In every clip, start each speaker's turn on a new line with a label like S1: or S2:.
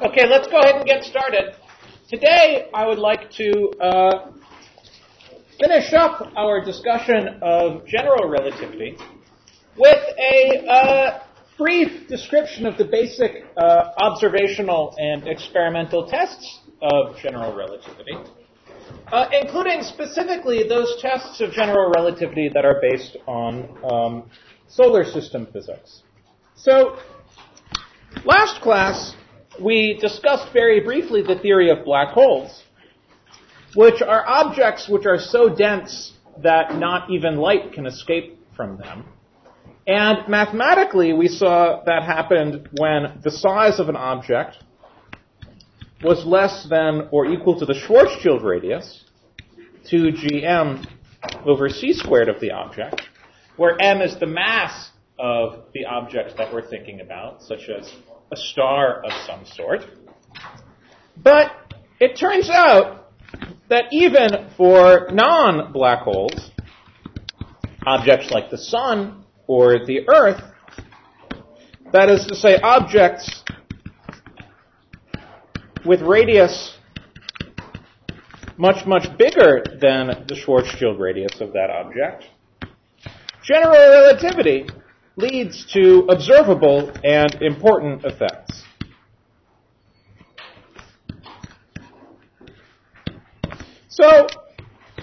S1: Okay, let's go ahead and get started. Today, I would like to finish up our discussion of general relativity with a brief description of the basic observational and experimental tests of general relativity, including specifically those tests of general relativity that are based on solar system physics. So, last class, we discussed very briefly the theory of black holes, which are objects which are so dense that not even light can escape from them. And mathematically, we saw that happened when the size of an object was less than or equal to the Schwarzschild radius, 2gm over c squared of the object, where m is the mass of the object that we're thinking about, such as a star of some sort. But it turns out that even for non-black holes, objects like the sun or the Earth, that is to say, objects with radius much, much bigger than the Schwarzschild radius of that object, general relativity leads to observable and important effects. So,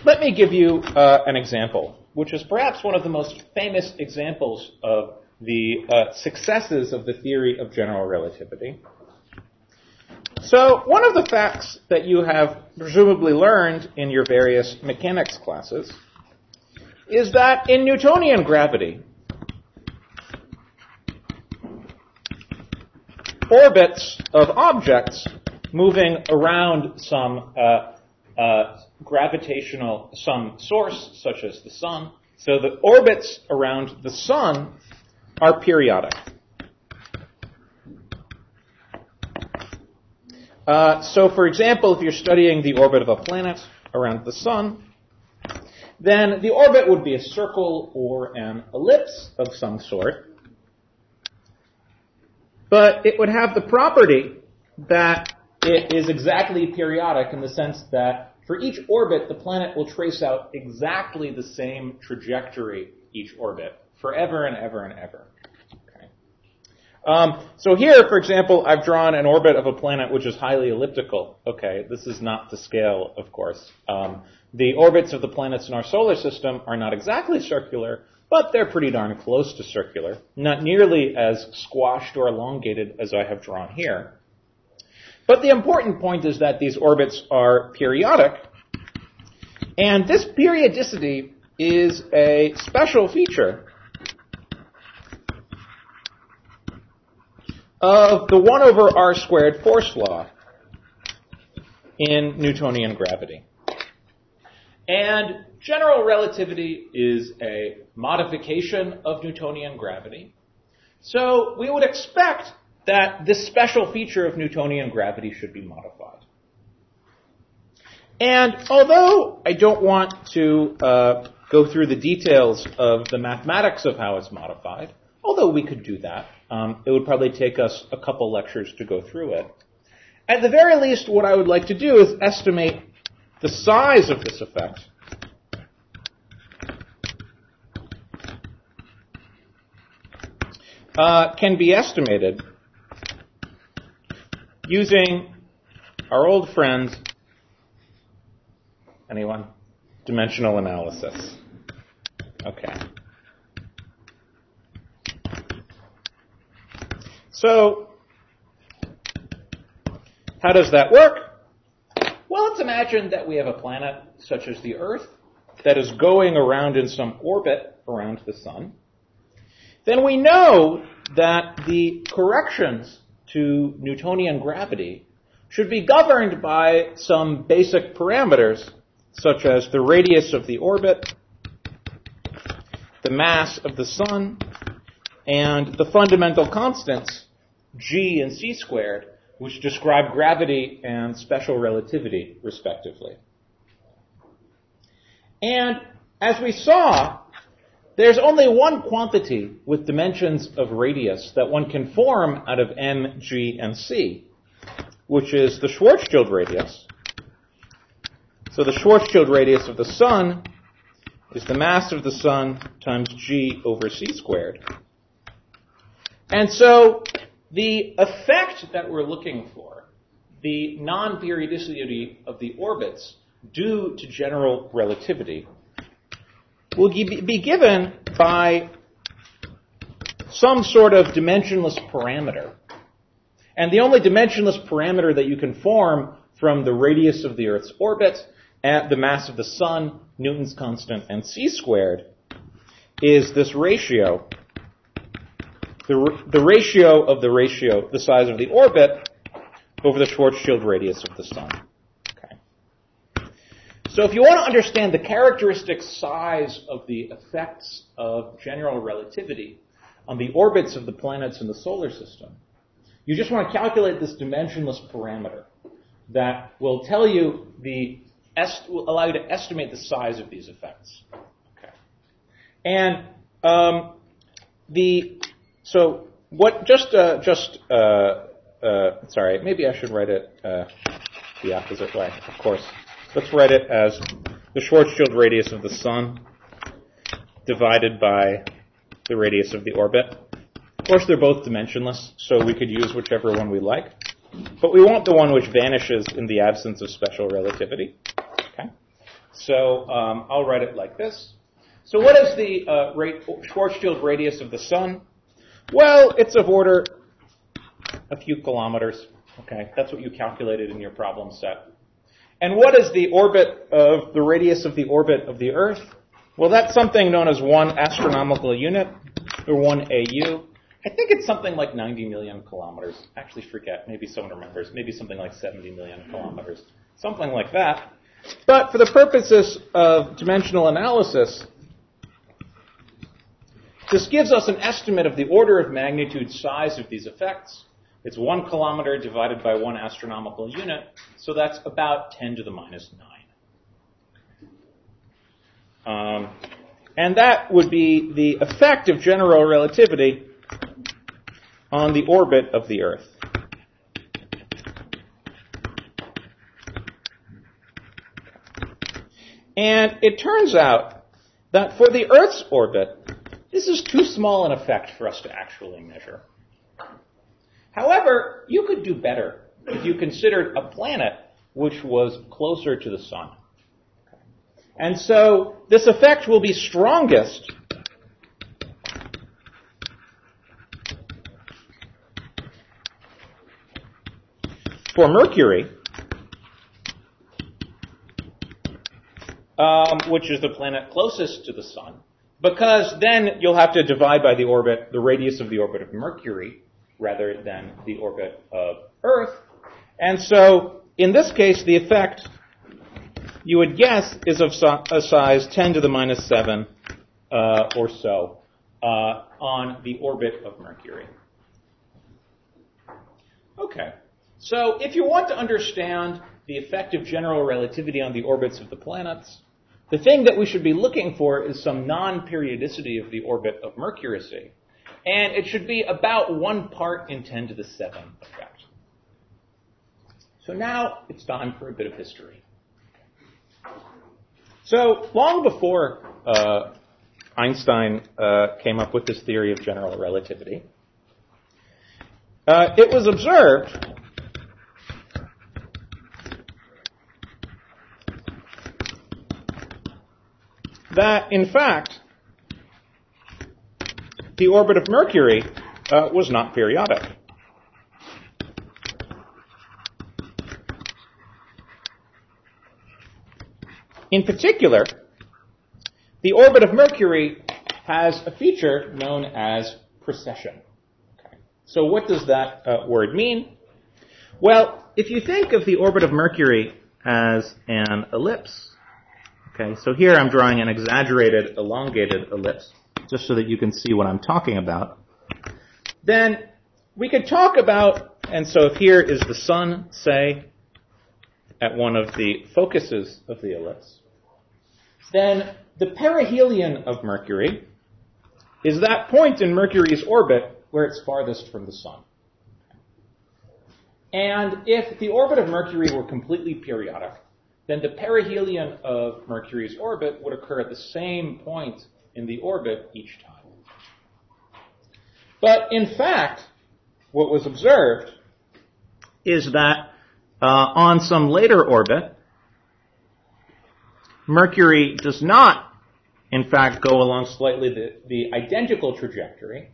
S1: let me give you an example, which is perhaps one of the most famous examples of the successes of the theory of general relativity. So, one of the facts that you have presumably learned in your various mechanics classes is that in Newtonian gravity, orbits of objects moving around some gravitational, some source, such as the sun. So the orbits around the sun are periodic. So for example, if you're studying the orbit of a planet around the sun, then the orbit would be a circle or an ellipse of some sort. But it would have the property that it is exactly periodic in the sense that for each orbit, the planet will trace out exactly the same trajectory each orbit, forever and ever and ever. Okay. So here, for example, I've drawn an orbit of a planet which is highly elliptical. Okay, this is not the scale, of course. The orbits of the planets in our solar system are not exactly circular, but they're pretty darn close to circular, not nearly as squashed or elongated as I have drawn here. But the important point is that these orbits are periodic, and this periodicity is a special feature of the 1 over r squared force law in Newtonian gravity. And general relativity is a modification of Newtonian gravity. So we would expect that this special feature of Newtonian gravity should be modified. And although I don't want to go through the details of the mathematics of how it's modified, although we could do that, it would probably take us a couple lectures to go through it. At the very least, what I would like to do is estimate the size of this effect can be estimated using our old friend, anyone? Dimensional analysis. Okay. So, how does that work? Well, let's imagine that we have a planet such as the Earth that is going around in some orbit around the sun. Then we know that the corrections to Newtonian gravity should be governed by some basic parameters, such as the radius of the orbit, the mass of the sun, and the fundamental constants, g and c squared, which describe gravity and special relativity, respectively. And as we saw, there's only one quantity with dimensions of radius that one can form out of m, g, and c, which is the Schwarzschild radius. So the Schwarzschild radius of the Sun is the mass of the Sun times g over c squared. And so the effect that we're looking for, the non-periodicity of the orbits due to general relativity, will be given by some sort of dimensionless parameter. And the only dimensionless parameter that you can form from the radius of the Earth's orbit at the mass of the Sun, Newton's constant, and c squared is this ratio, the ratio of the size of the orbit over the Schwarzschild radius of the Sun. Okay. So if you want to understand the characteristic size of the effects of general relativity on the orbits of the planets in the solar system, you just want to calculate this dimensionless parameter that will tell you will allow you to estimate the size of these effects. Okay. And sorry, maybe I should write it the opposite way, of course. Let's write it as the Schwarzschild radius of the Sun divided by the radius of the orbit. Of course, they're both dimensionless, so we could use whichever one we like. But we want the one which vanishes in the absence of special relativity. Okay. So I'll write it like this. So what is the Schwarzschild radius of the Sun? Well, it's of order a few kilometers. Okay, that's what you calculated in your problem set. And what is the radius of the orbit of the Earth? Well, that's something known as 1 astronomical unit, or 1 AU. I think it's something like 90 million kilometers. Actually, forget. Maybe someone remembers. Maybe something like 70 million kilometers. Something like that. But for the purposes of dimensional analysis, this gives us an estimate of the order of magnitude size of these effects. It's 1 kilometer divided by 1 astronomical unit, so that's about 10 to the minus 9. And that would be the effect of general relativity on the orbit of the Earth. And it turns out that for the Earth's orbit, this is too small an effect for us to actually measure. However, you could do better if you considered a planet which was closer to the Sun. And so this effect will be strongest for Mercury, which is the planet closest to the Sun, because then you'll have to divide by the radius of the orbit of Mercury, rather than the orbit of Earth. And so, in this case, the effect, you would guess, is of a size 10 to the minus 7 or so on the orbit of Mercury. Okay. So, if you want to understand the effect of general relativity on the orbits of the planets, the thing that we should be looking for is some non-periodicity of the orbit of Mercury. And it should be about 1 part in 10 to the 7 effect. So now it's time for a bit of history. So long before Einstein came up with this theory of general relativity, it was observed that, in fact, the orbit of Mercury was not periodic. In particular, the orbit of Mercury has a feature known as precession. Okay. So what does that word mean? Well, if you think of the orbit of Mercury as an ellipse, okay, so here I'm drawing an exaggerated, elongated ellipse, just so that you can see what I'm talking about, then we could talk about, and so if here is the Sun, say, at one of the focuses of the ellipse, then the perihelion of Mercury is that point in Mercury's orbit where it's farthest from the sun. And if the orbit of Mercury were completely periodic, then the perihelion of Mercury's orbit would occur at the same point in the orbit each time. But in fact, what was observed is that on some later orbit, Mercury does not, in fact, go along slightly the identical trajectory,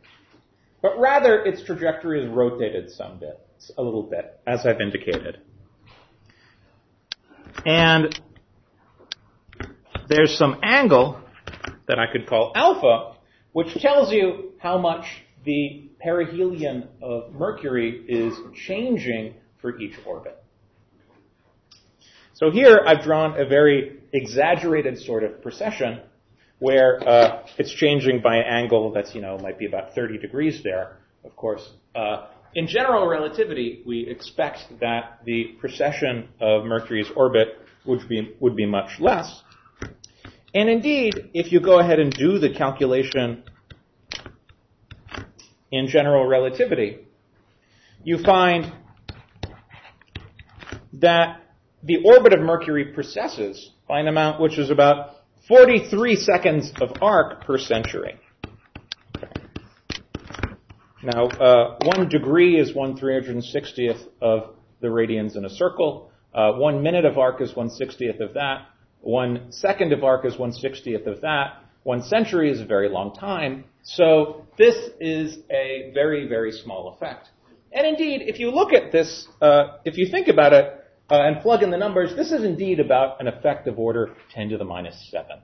S1: but rather its trajectory is rotated a little bit, as I've indicated. And there's some angle that I could call alpha, which tells you how much the perihelion of Mercury is changing for each orbit. So here I've drawn a very exaggerated sort of precession where it's changing by an angle that's, might be about 30 degrees there. Of course, in general relativity, we expect that the precession of Mercury's orbit would be much less. And indeed, if you go ahead and do the calculation in general relativity, you find that the orbit of Mercury precesses by an amount which is about 43 seconds of arc per century. Now, 1 degree is 1/360th of the radians in a circle. 1 minute of arc is 1/60th of that. 1 second of arc is 1/60th of that. 1 century is a very long time. So this is a very, very small effect. And indeed, if you look at this, if you think about it and plug in the numbers, this is indeed about an effect of order 10 to the minus 7.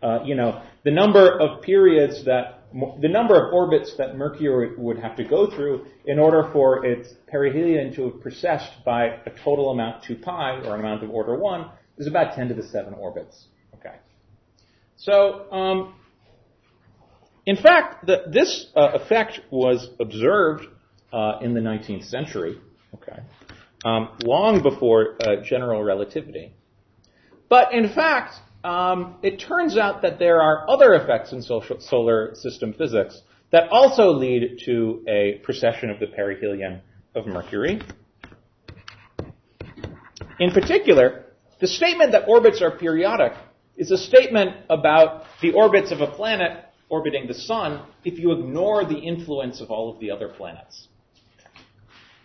S1: Okay. The number of periods the number of orbits that Mercury would have to go through in order for its perihelion to have precessed by a total amount 2 pi, or an amount of order 1, is about 10 to the 7 orbits. Okay. So, in fact, this effect was observed in the 19th century, okay, long before general relativity. But in fact, it turns out that there are other effects in solar system physics that also lead to a precession of the perihelion of Mercury. In particular, the statement that orbits are periodic is a statement about the orbits of a planet orbiting the sun if you ignore the influence of all of the other planets.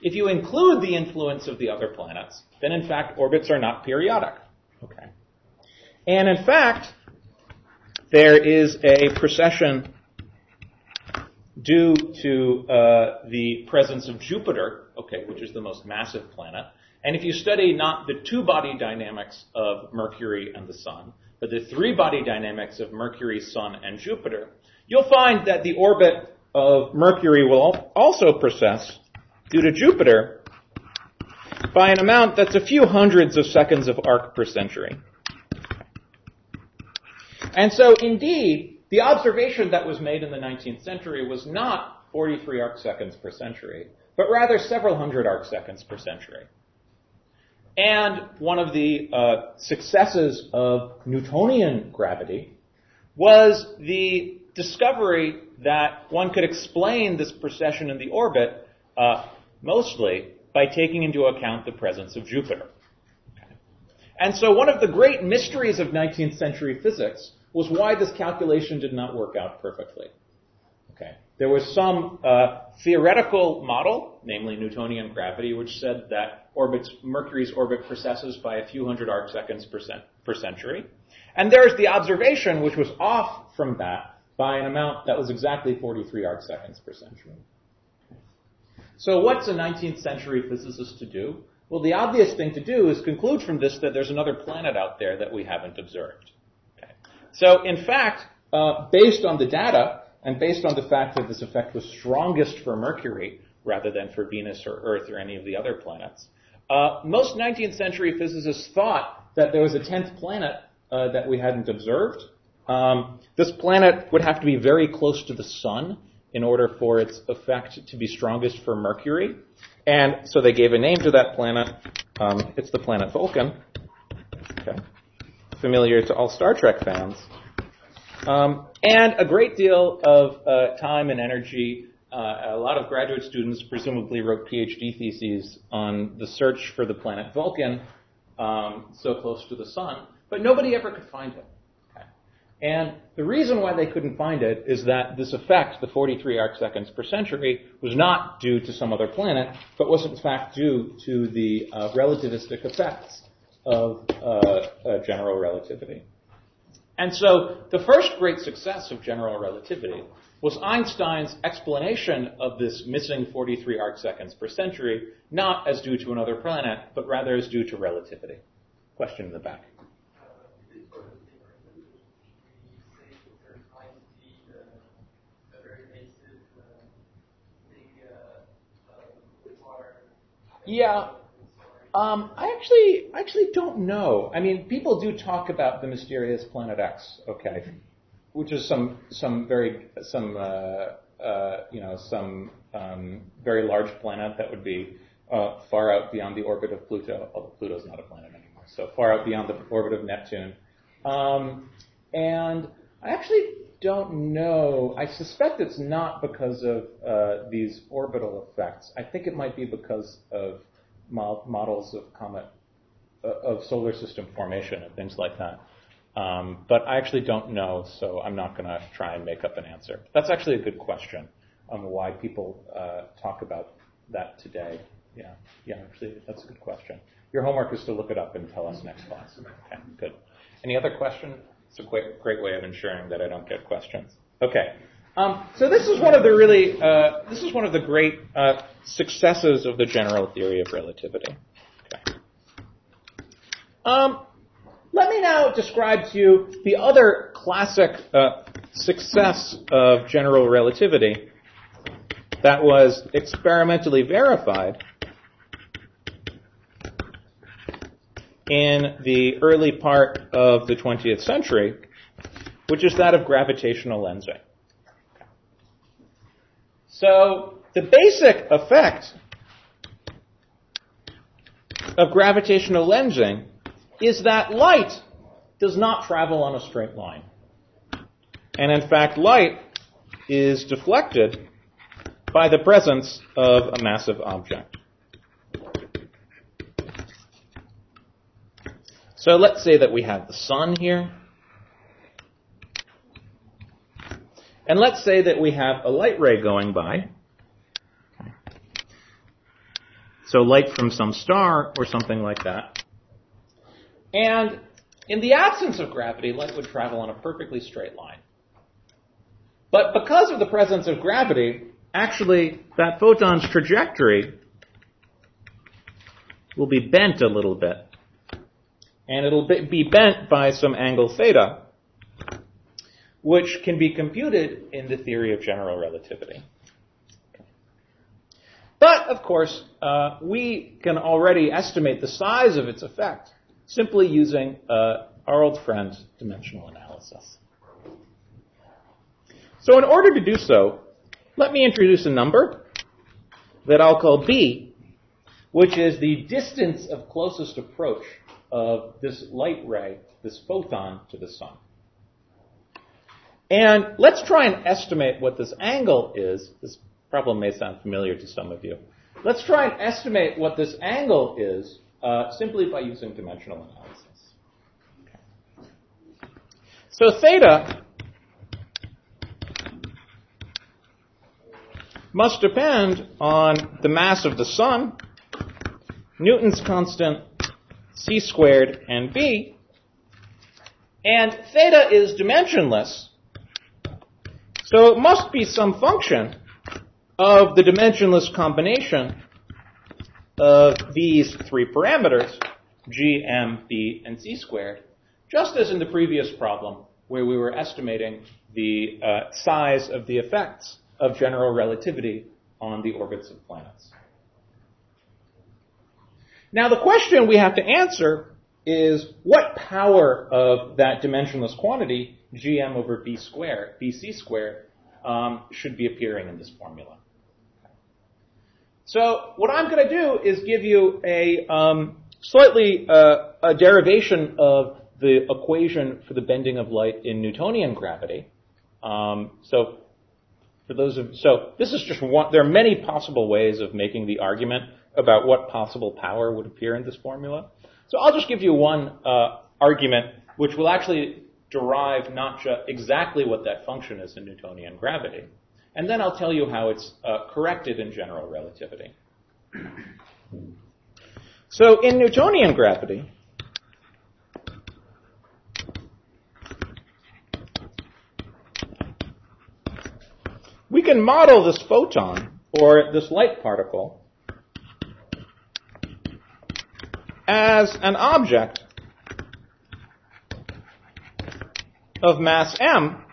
S1: If you include the influence of the other planets, then in fact orbits are not periodic. Okay. And in fact, there is a precession due to the presence of Jupiter, okay, which is the most massive planet. And if you study not the two-body dynamics of Mercury and the Sun, but the three-body dynamics of Mercury, Sun, and Jupiter, you'll find that the orbit of Mercury will also precess due to Jupiter by an amount that's a few hundreds of seconds of arc per century. And so, indeed, the observation that was made in the 19th century was not 43 arc seconds per century, but rather several hundred arc seconds per century. And one of the successes of Newtonian gravity was the discovery that one could explain this precession in the orbit mostly by taking into account the presence of Jupiter. Okay. And so one of the great mysteries of 19th century physics was why this calculation did not work out perfectly. Okay. There was some theoretical model, namely Newtonian gravity, which said that Mercury's orbit precesses by a few hundred arc seconds per century. And there's the observation, which was off from that by an amount that was exactly 43 arc seconds per century. So what's a 19th century physicist to do? Well, the obvious thing to do is conclude from this that there's another planet out there that we haven't observed. Okay. So, in fact, based on the data, and based on the fact that this effect was strongest for Mercury rather than for Venus or Earth or any of the other planets, most 19th century physicists thought that there was a 10th planet that we hadn't observed. This planet would have to be very close to the Sun in order for its effect to be strongest for Mercury. And so they gave a name to that planet. It's the planet Vulcan. Okay. Familiar to all Star Trek fans. And a great deal of time and energy. A lot of graduate students presumably wrote PhD theses on the search for the planet Vulcan, so close to the sun, but nobody ever could find it. Okay. And the reason why they couldn't find it is that this effect, the 43 arcseconds per century, was not due to some other planet, but was in fact due to the relativistic effects of general relativity. And so the first great success of general relativity was Einstein's explanation of this missing 43 arcseconds per century, not as due to another planet, but rather as due to relativity. Question in the back. Yeah. I actually don't know. I mean, people do talk about the mysterious planet X, okay, which is some very large planet that would be far out beyond the orbit of Pluto, although Pluto's not a planet anymore, so far out beyond the orbit of Neptune. And I actually don't know. I suspect it's not because of these orbital effects. I think it might be because of models of comet, of solar system formation and things like that. But I actually don't know, so I'm not going to try and make up an answer. That's actually a good question on why people talk about that today. Yeah, actually, that's a good question. Your homework is to look it up and tell us next class. Okay, good. Any other question? It's a great way of ensuring that I don't get questions. Okay. So this is one of the great successes of the general theory of relativity. Okay. Let me now describe to you the other classic success of general relativity that was experimentally verified in the early part of the 20th century, which is that of gravitational lensing. So the basic effect of gravitational lensing is that light does not travel on a straight line. And in fact, light is deflected by the presence of a massive object. So let's say that we have the sun here. And let's say that we have a light ray going by. So light from some star or something like that. And in the absence of gravity, light would travel on a perfectly straight line. But because of the presence of gravity, actually that photon's trajectory will be bent a little bit. And it'll be bent by some angle theta, which can be computed in the theory of general relativity. But, of course, we can already estimate the size of its effect simply using our old friend, dimensional analysis. So in order to do so, let me introduce a number that I'll call B, which is the distance of closest approach of this light ray, this photon, to the sun. And let's try and estimate what this angle is. This problem may sound familiar to some of you. Let's try and estimate what this angle is simply by using dimensional analysis. Okay. So theta must depend on the mass of the sun, Newton's constant, c squared, and b. And theta is dimensionless, so it must be some function of the dimensionless combination of these three parameters, g, m, b, and c squared, just as in the previous problem where we were estimating the size of the effects of general relativity on the orbits of planets. Now the question we have to answer is what power of that dimensionless quantity, gm over bc squared, should be appearing in this formula. So what I'm going to do is give you a slightly a derivation of the equation for the bending of light in Newtonian gravity. So this is just one. There are many possible ways of making the argument about what possible power would appear in this formula. So I'll just give you one argument which will actually derive not just exactly what that function is in Newtonian gravity, and then I'll tell you how it's corrected in general relativity. So in Newtonian gravity, we can model this photon, or this light particle, as an object of mass m,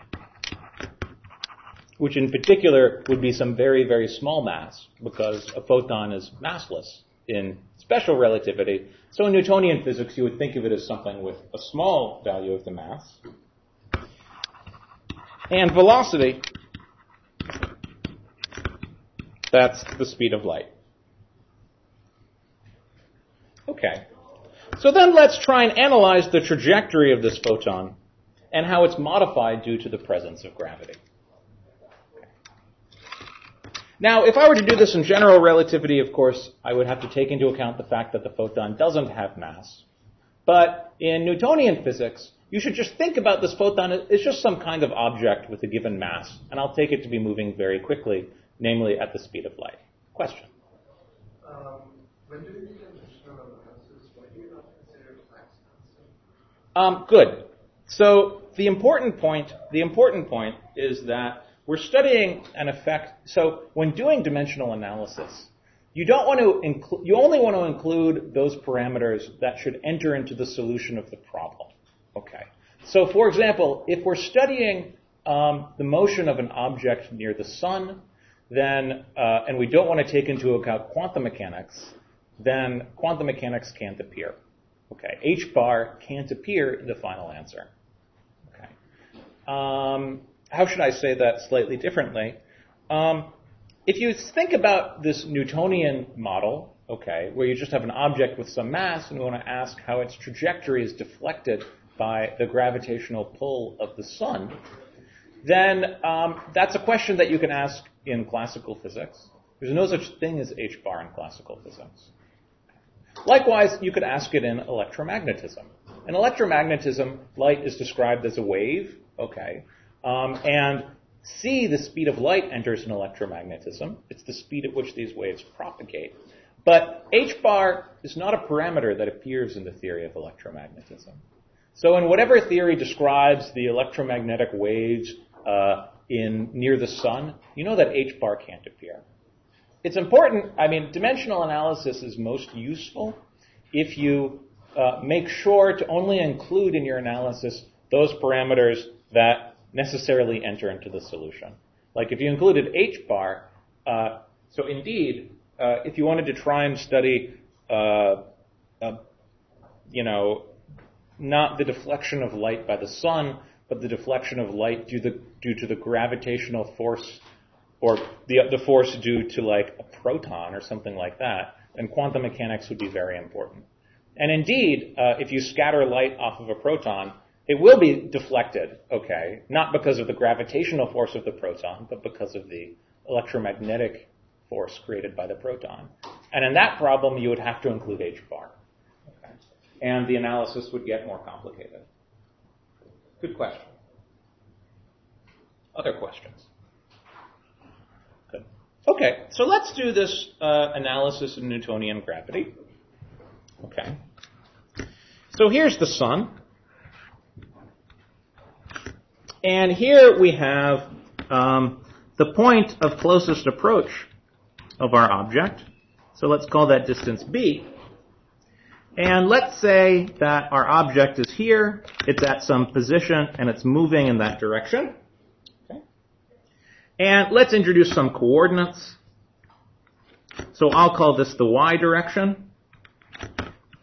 S1: which in particular would be some very, very small mass, because a photon is massless in special relativity. So in Newtonian physics, you would think of it as something with a small value of the mass. And velocity, that's the speed of light. Okay. So then let's try and analyze the trajectory of this photon and how it's modified due to the presence of gravity. Now, if I were to do this in general relativity, of course, I would have to take into account the fact that the photon doesn't have mass. But in Newtonian physics, you should just think about this photon as just some kind of object with a given mass, and I'll take it to be moving very quickly, namely at the speed of light. Question?
S2: When do you need dimensional analysis? Why do you not consider the max constant?
S1: Good. So the important point is that we're studying an effect. So when doing dimensional analysis, you only want to include those parameters that should enter into the solution of the problem. Okay. So for example, if we're studying the motion of an object near the sun, then and we don't want to take into account quantum mechanics, then quantum mechanics can't appear. Okay. H bar can't appear in the final answer. Okay. How should I say that slightly differently? If you think about this Newtonian model, okay, where you just have an object with some mass and we want to ask how its trajectory is deflected by the gravitational pull of the sun, then that's a question that you can ask in classical physics. There's no such thing as H bar in classical physics. Likewise, you could ask it in electromagnetism. In electromagnetism, light is described as a wave, okay, and c, the speed of light, enters in electromagnetism. It's the speed at which these waves propagate. But h bar is not a parameter that appears in the theory of electromagnetism. So in whatever theory describes the electromagnetic waves near the sun, you know that h bar can't appear. It's important, dimensional analysis is most useful if you make sure to only include in your analysis those parameters that necessarily enter into the solution. Like if you included h bar, so indeed, if you wanted to try and study, not the deflection of light by the sun, but the deflection of light due to the gravitational force, or the force due to like a proton or something like that, then quantum mechanics would be very important. And indeed, if you scatter light off of a proton, it will be deflected, okay, not because of the gravitational force of the proton, but because of the electromagnetic force created by the proton. And in that problem, you would have to include h bar. Okay. And the analysis would get more complicated. Good question. Other questions? Good. Okay, so let's do this analysis in Newtonian gravity. Okay. So here's the sun. And here we have the point of closest approach of our object. So let's call that distance b. And let's say that our object is here, it's at some position, and it's moving in that direction. Okay. And let's introduce some coordinates. So I'll call this the y direction,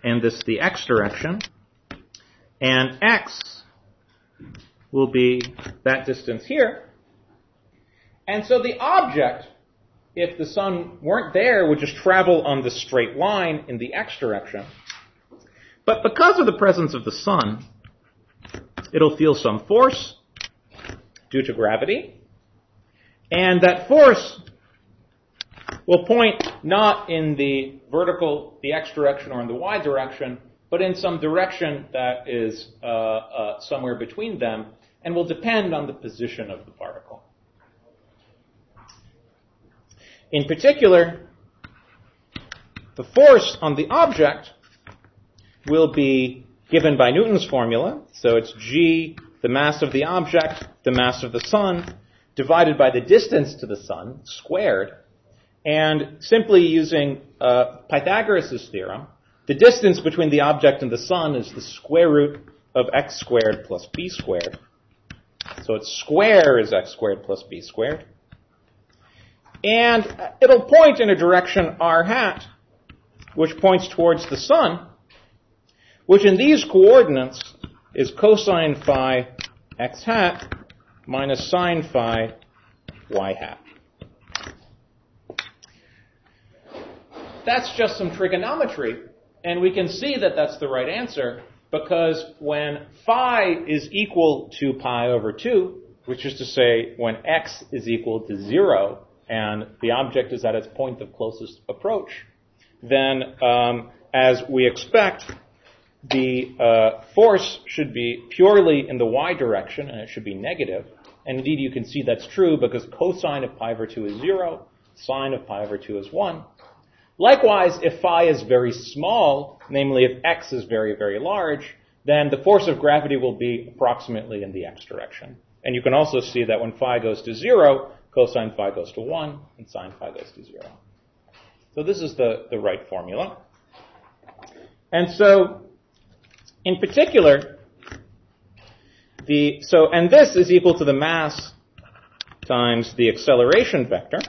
S1: and this the x direction. And x will be that distance here. And so the object, if the sun weren't there, would just travel on the straight line in the x direction. But because of the presence of the sun, it'll feel some force due to gravity. And that force will point not in the vertical, the x direction, or in the y direction, but in some direction that is somewhere between them, and will depend on the position of the particle. In particular, the force on the object will be given by Newton's formula. So it's g, the mass of the object, the mass of the sun, divided by the distance to the sun, squared. And simply using Pythagoras' theorem, the distance between the object and the sun is the square root of x squared plus b squared. So its square is x squared plus b squared. And it'll point in a direction r hat, which points towards the sun, which in these coordinates is cosine phi x hat minus sine phi y hat. That's just some trigonometry, and we can see that that's the right answer, because when phi is equal to pi over 2, which is to say when x is equal to 0, and the object is at its point of closest approach, then as we expect, the force should be purely in the y direction, and it should be negative. And indeed, you can see that's true because cosine of pi over 2 is 0, sine of pi over 2 is 1. Likewise, if phi is very small, namely if x is very, very large, then the force of gravity will be approximately in the x direction. And you can also see that when phi goes to 0, cosine phi goes to 1, and sine phi goes to 0. So this is the right formula. And so, in particular, and this is equal to the mass times the acceleration vector.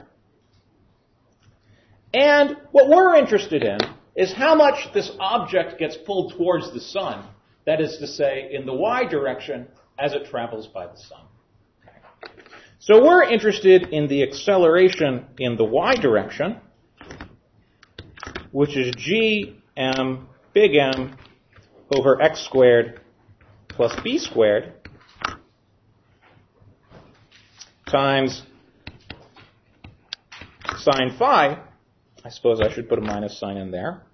S1: And what we're interested in is how much this object gets pulled towards the sun, that is to say, in the y direction as it travels by the sun. So we're interested in the acceleration in the y direction, which is gm big M over x squared plus b squared times sine phi. I suppose I should put a minus sign in there.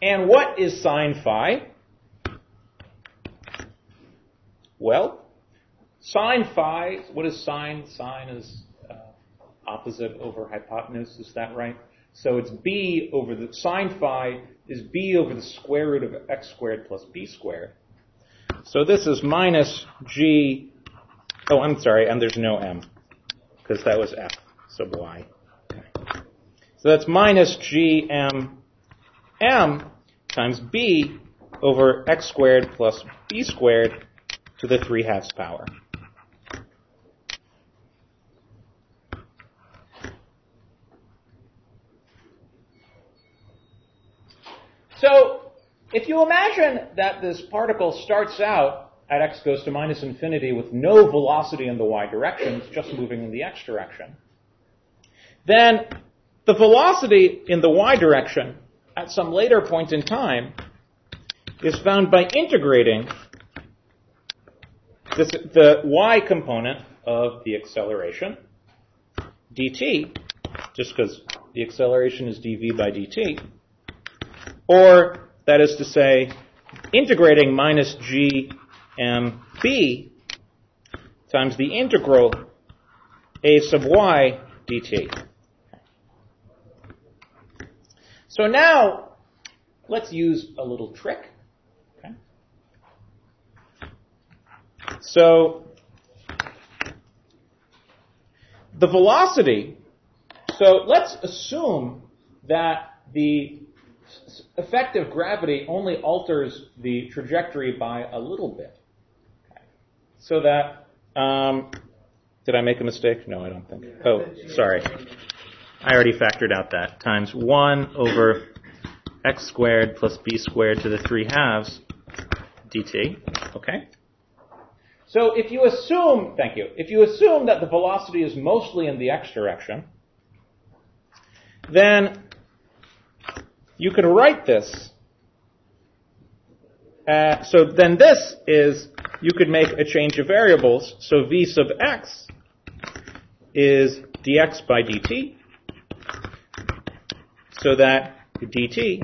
S1: And what is sine phi? Well, sine phi, what is sine? Sine is opposite over hypotenuse, is that right? So it's b over the, sine phi is b over the square root of x squared plus b squared. So this is minus g, oh, I'm sorry, and there's no m, because that was f, so y. Okay. So that's minus gm m times b over x squared plus b squared to the 3/2 power. So if you imagine that this particle starts out at x goes to minus infinity with no velocity in the y direction, it's just moving in the x direction, then the velocity in the y direction at some later point in time is found by integrating the y component of the acceleration, dt, just because the acceleration is dv by dt, or, that is to say, integrating minus gmb times the integral a sub y dt. So now, let's use a little trick. Okay. So, the velocity, so let's assume that the effective gravity only alters the trajectory by a little bit. Okay. So that, did I make a mistake? No, I don't think. Oh, sorry. I already factored out that. Times 1 over x squared plus b squared to the 3/2 dt. Okay? So if you assume, thank you, if you assume that the velocity is mostly in the x direction, then you could write this So then this is, you could make a change of variables. So v sub x is dx by dt, so that dt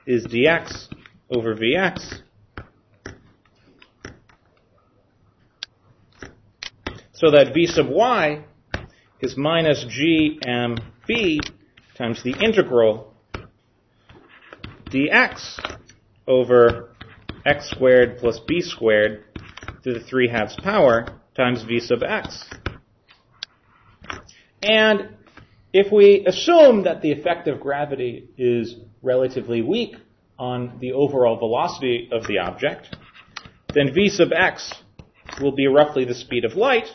S1: is dx over vx. So that v sub y is minus gmb times the integral dx over x squared plus b squared to the 3/2 power times v sub x. And if we assume that the effect of gravity is relatively weak on the overall velocity of the object, then v sub x will be roughly the speed of light.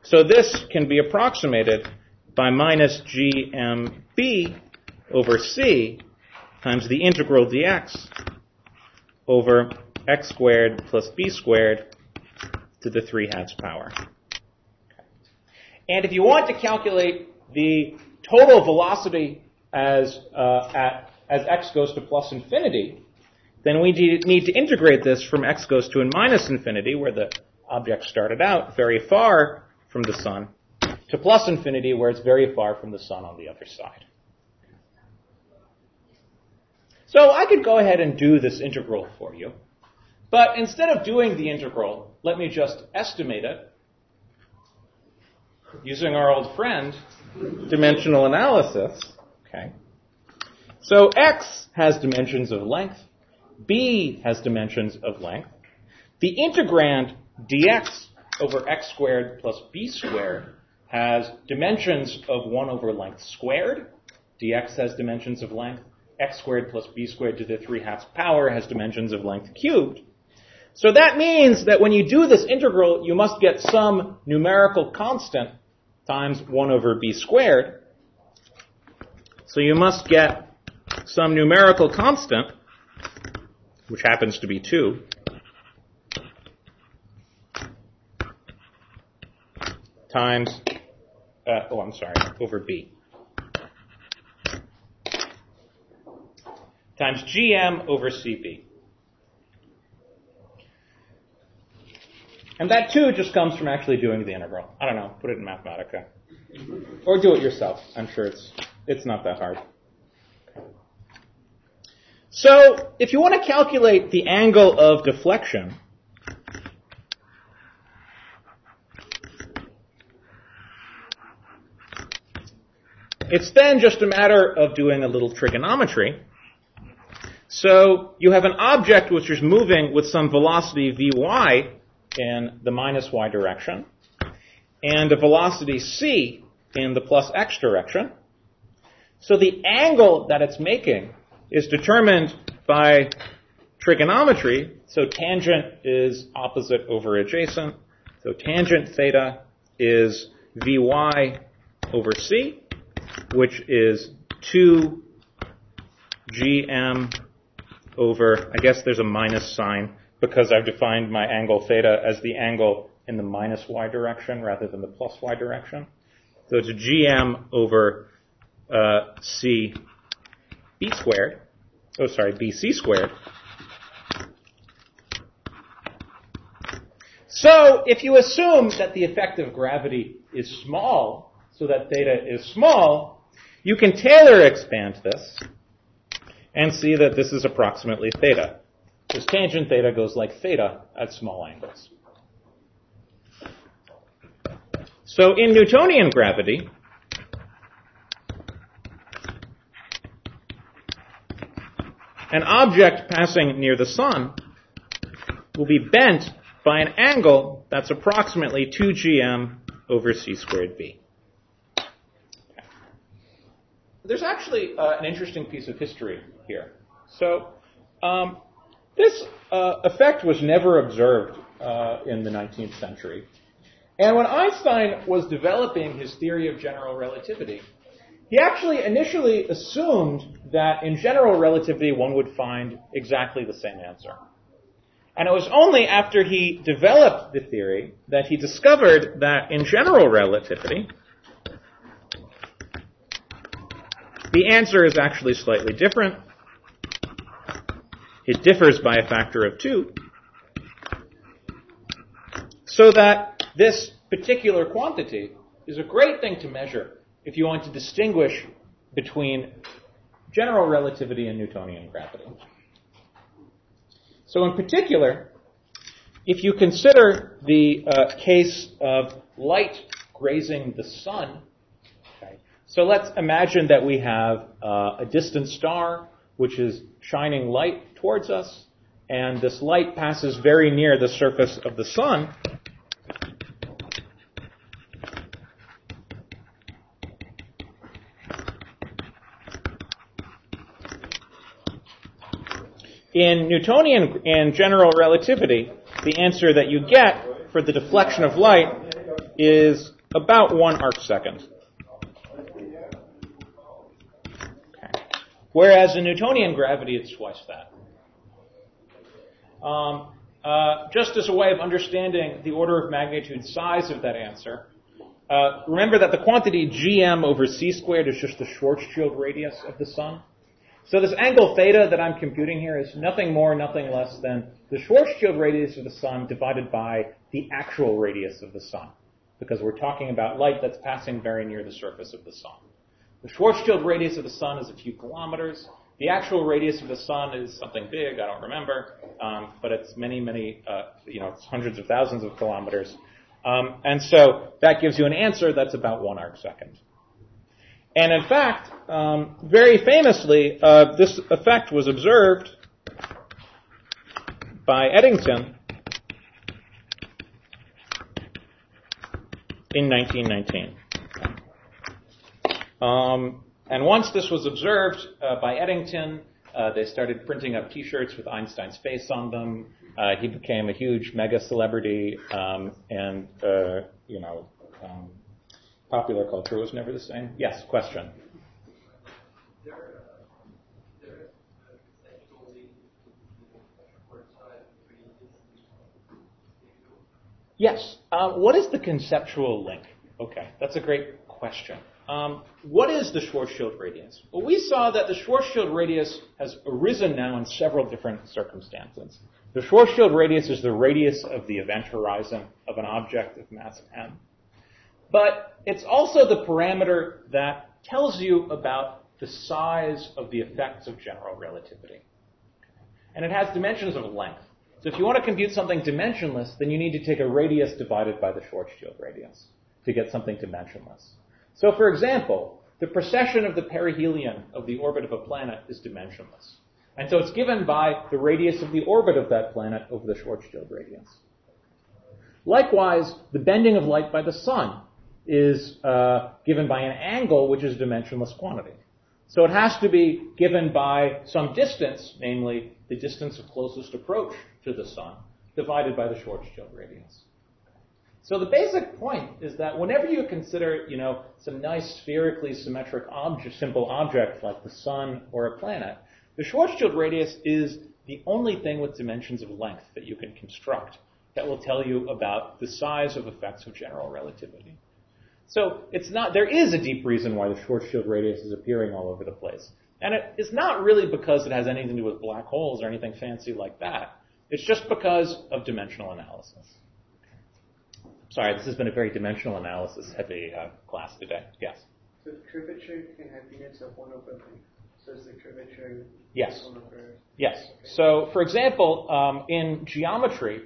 S1: So this can be approximated by minus gmb over c times the integral dx over x squared plus b squared to the 3/2 power. And if you want to calculate the total velocity as x goes to plus infinity, then we need to integrate this from x goes to minus infinity, where the object started out very far from the sun, to plus infinity, where it's very far from the sun on the other side. So I could go ahead and do this integral for you. But instead of doing the integral, let me just estimate it using our old friend, dimensional analysis. Okay. So x has dimensions of length. B has dimensions of length. The integrand dx over x squared plus b squared has dimensions of 1 over length squared. Dx has dimensions of length. X squared plus b squared to the 3/2 power has dimensions of length cubed. So that means that when you do this integral, you must get some numerical constant times 1 over b squared. So you must get some numerical constant, which happens to be 2, times, over b, times gm over cb. And that, too, just comes from actually doing the integral. I don't know, put it in Mathematica. Or do it yourself. I'm sure it's not that hard. So, if you want to calculate the angle of deflection, it's then just a matter of doing a little trigonometry. So, you have an object which is moving with some velocity vy in the minus y direction, and a velocity c in the plus x direction. So the angle that it's making is determined by trigonometry. So tangent is opposite over adjacent. So tangent theta is vy over c, which is 2 gm over, I guess there's a minus sign, because I've defined my angle theta as the angle in the minus y direction rather than the plus y direction. So it's gm over c b squared. bc squared. So if you assume that the effect of gravity is small, so that theta is small, you can Taylor expand this and see that this is approximately theta. Because tangent theta goes like theta at small angles. So in Newtonian gravity, an object passing near the sun will be bent by an angle that's approximately 2 gm over c squared b. There's actually an interesting piece of history here. So this effect was never observed in the 19th century. And when Einstein was developing his theory of general relativity, he actually initially assumed that in general relativity one would find exactly the same answer. And it was only after he developed the theory that he discovered that in general relativity, the answer is actually slightly different. it differs by a factor of 2, so that this particular quantity is a great thing to measure if you want to distinguish between general relativity and Newtonian gravity. So in particular, if you consider the case of light grazing the sun, okay, so let's imagine that we have a distant star which is shining light towards us, and this light passes very near the surface of the sun. In Newtonian and general relativity, the answer that you get for the deflection of light is about 1 arcsecond. Okay. Whereas in Newtonian gravity, it's twice that. Just as a way of understanding the order of magnitude size of that answer, remember that the quantity gm over c squared is just the Schwarzschild radius of the sun. So this angle theta that I'm computing here is nothing more, nothing less than the Schwarzschild radius of the sun divided by the actual radius of the sun, because we're talking about light that's passing very near the surface of the sun. The Schwarzschild radius of the sun is a few kilometers. The actual radius of the sun is something big, I don't remember, but it's many, it's hundreds of thousands of kilometers. And so that gives you an answer that's about 1 arcsecond. And in fact, very famously, this effect was observed by Eddington in 1919. And once this was observed by Eddington, they started printing up T-shirts with Einstein's face on them. He became a huge mega celebrity, popular culture was never the same. Yes, question. Yes. What is the conceptual link? Okay, that's a great question. What is the Schwarzschild radius? Well, we saw that the Schwarzschild radius has arisen now in several different circumstances. The Schwarzschild radius is the radius of the event horizon of an object of mass m. But it's also the parameter that tells you about the size of the effects of general relativity. And it has dimensions of length. So if you want to compute something dimensionless, then you need to take a radius divided by the Schwarzschild radius to get something dimensionless. So for example, the precession of the perihelion of the orbit of a planet is dimensionless. And so it's given by the radius of the orbit of that planet over the Schwarzschild radius. Likewise, the bending of light by the sun is given by an angle, which is a dimensionless quantity. So it has to be given by some distance, namely the distance of closest approach to the sun, divided by the Schwarzschild radius. So the basic point is that whenever you consider, some nice spherically symmetric simple object like the sun or a planet, the Schwarzschild radius is the only thing with dimensions of length that you can construct that will tell you about the size of effects of general relativity. So there is a deep reason why the Schwarzschild radius is appearing all over the place. And it's not really because it has anything to do with black holes or anything fancy like that. It's just because of dimensional analysis. Sorry, this has been a very dimensional analysis heavy class today. Yes?
S2: So curvature can have units of 1 over length. So is the curvature
S1: Yes.
S2: 1 over...
S1: Yes. So, for example, in geometry,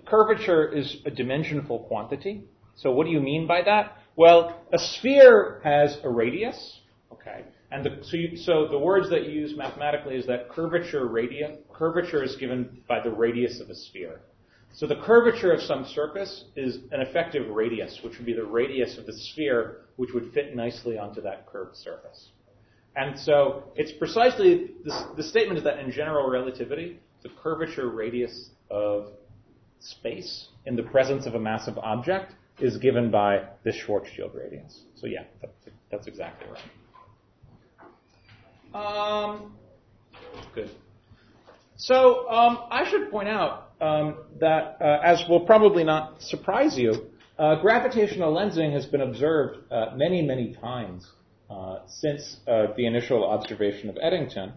S1: curvature is a dimensionful quantity. So what do you mean by that? Well, a sphere has a radius, okay, and so the words that you use mathematically is that curvature is given by the radius of a sphere. So the curvature of some surface is an effective radius, which would be the radius of the sphere, which would fit nicely onto that curved surface. And so it's precisely, the statement is that in general relativity, the curvature radius of space in the presence of a massive object is given by this Schwarzschild radius. So yeah, that's exactly right. Good. So I should point out that, as will probably not surprise you, gravitational lensing has been observed many, many times since the initial observation of Eddington.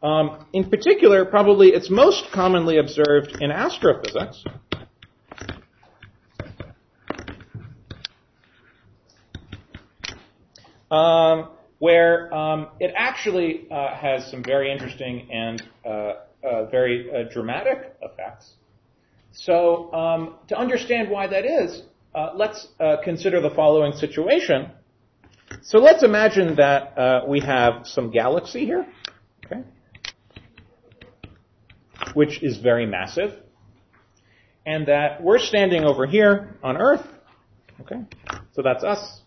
S1: In particular, probably it's most commonly observed in astrophysics. Where it actually has some very interesting and very dramatic effects. So to understand why that is, let's consider the following situation. So let's imagine that we have some galaxy here, okay, which is very massive, and that we're standing over here on Earth, okay, so that's us,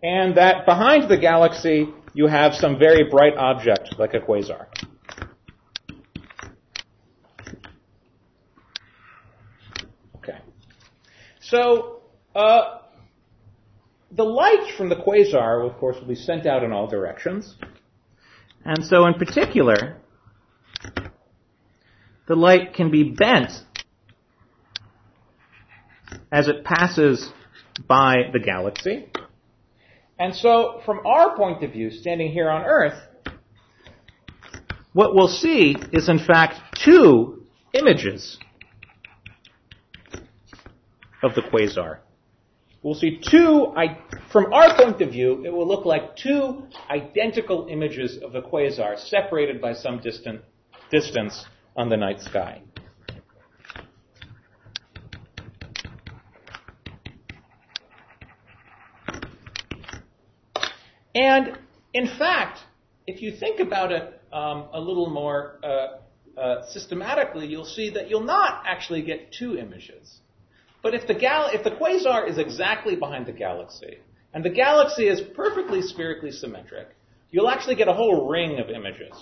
S1: and that behind the galaxy you have some very bright object like a quasar. Okay, so the light from the quasar, of course, will be sent out in all directions. And so in particular, the light can be bent as it passes by the galaxy. And so from our point of view, standing here on Earth, what we'll see is in fact two images of the quasar. We'll see from our point of view, it will look like two identical images of the quasar separated by some distance on the night sky. And in fact, if you think about it a little more systematically, you'll see that you'll not actually get two images. But if the quasar is exactly behind the galaxy, and the galaxy is perfectly spherically symmetric, you'll actually get a whole ring of images,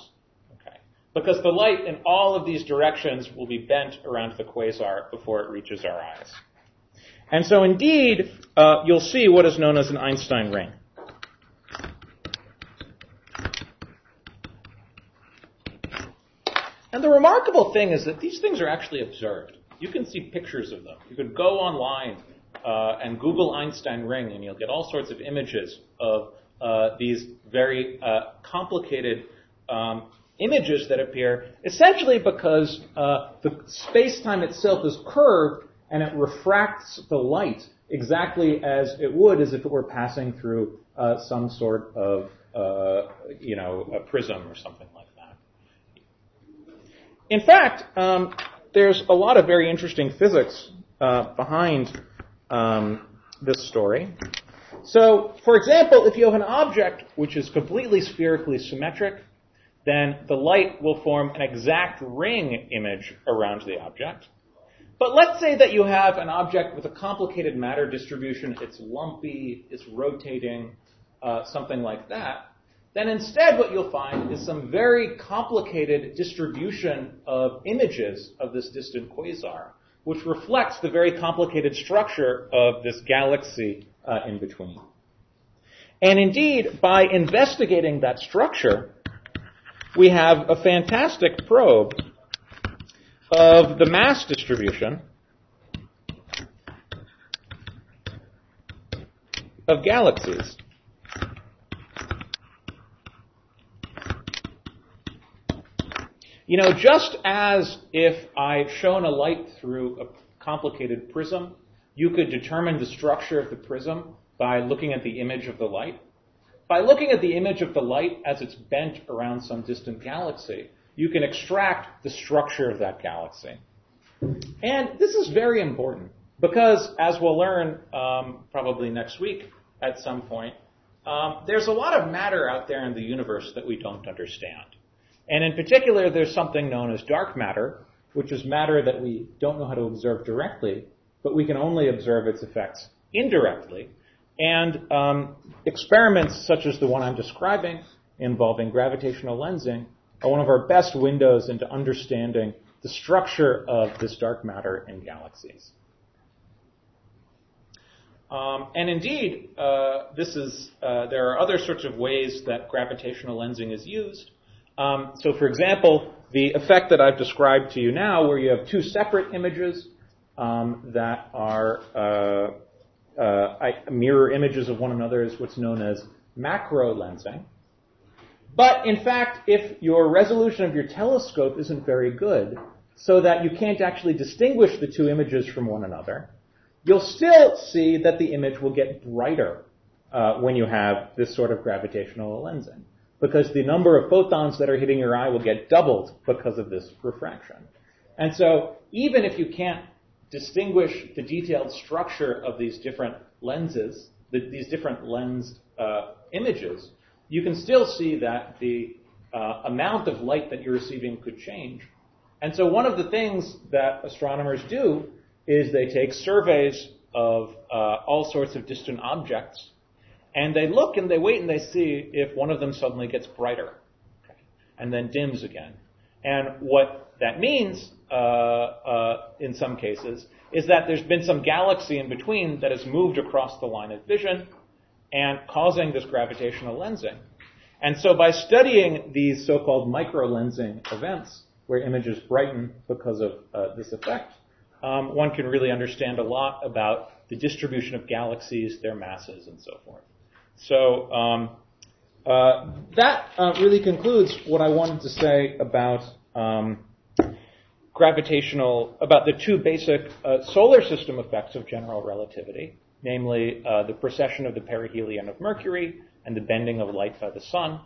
S1: okay? Because the light in all of these directions will be bent around the quasar before it reaches our eyes. And so indeed, you'll see what is known as an Einstein ring. And the remarkable thing is that these things are actually observed. You can see pictures of them. You could go online and Google Einstein ring, and you'll get all sorts of images of these very complicated images that appear, essentially because the space-time itself is curved and it refracts the light exactly as it would as if it were passing through some sort of a prism or something like that. In fact, there's a lot of very interesting physics behind this story. So, for example, if you have an object which is completely spherically symmetric, then the light will form an exact ring image around the object. But let's say that you have an object with a complicated matter distribution, it's lumpy, it's rotating, something like that. Then instead what you'll find is some very complicated distribution of images of this distant quasar, which reflects the very complicated structure of this galaxy in between. And indeed, by investigating that structure, we have a fantastic probe of the mass distribution of galaxies. You know, just as if I shone a light through a complicated prism, you could determine the structure of the prism by looking at the image of the light. By looking at the image of the light as it's bent around some distant galaxy, you can extract the structure of that galaxy. And this is very important because, as we'll learn probably next week at some point, there's a lot of matter out there in the universe that we don't understand. And in particular, there's something known as dark matter, which is matter that we don't know how to observe directly, but we can only observe its effects indirectly. And experiments such as the one I'm describing involving gravitational lensing are one of our best windows into understanding the structure of this dark matter in galaxies. And indeed, there are other sorts of ways that gravitational lensing is used. So, for example, the effect that I've described to you now, where you have two separate images that are mirror images of one another, is what's known as macro lensing. But in fact, if your resolution of your telescope isn't very good, so that you can't actually distinguish the two images from one another, you'll still see that the image will get brighter when you have this sort of gravitational lensing, because the number of photons that are hitting your eye will get doubled because of this refraction. And so even if you can't distinguish the detailed structure of these different lenses, these different lensed images, you can still see that the amount of light that you're receiving could change. And so one of the things that astronomers do is they take surveys of all sorts of distant objects, and they look and they wait and they see if one of them suddenly gets brighter, okay, and then dims again. And what that means, in some cases, is that there's been some galaxy in between that has moved across the line of vision and causing this gravitational lensing. And so by studying these so-called microlensing events, where images brighten because of this effect, one can really understand a lot about the distribution of galaxies, their masses, and so forth. So that really concludes what I wanted to say about about the two basic solar system effects of general relativity, namely the precession of the perihelion of Mercury and the bending of light by the sun.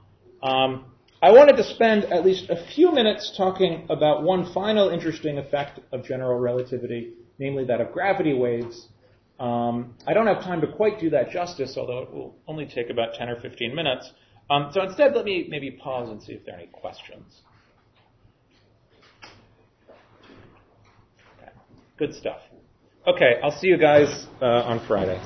S1: I wanted to spend at least a few minutes talking about one final interesting effect of general relativity, namely that of gravity waves. I don't have time to quite do that justice, although it will only take about 10 or 15 minutes. So instead, let me maybe pause and see if there are any questions. Okay, good stuff. Okay, I'll see you guys on Friday.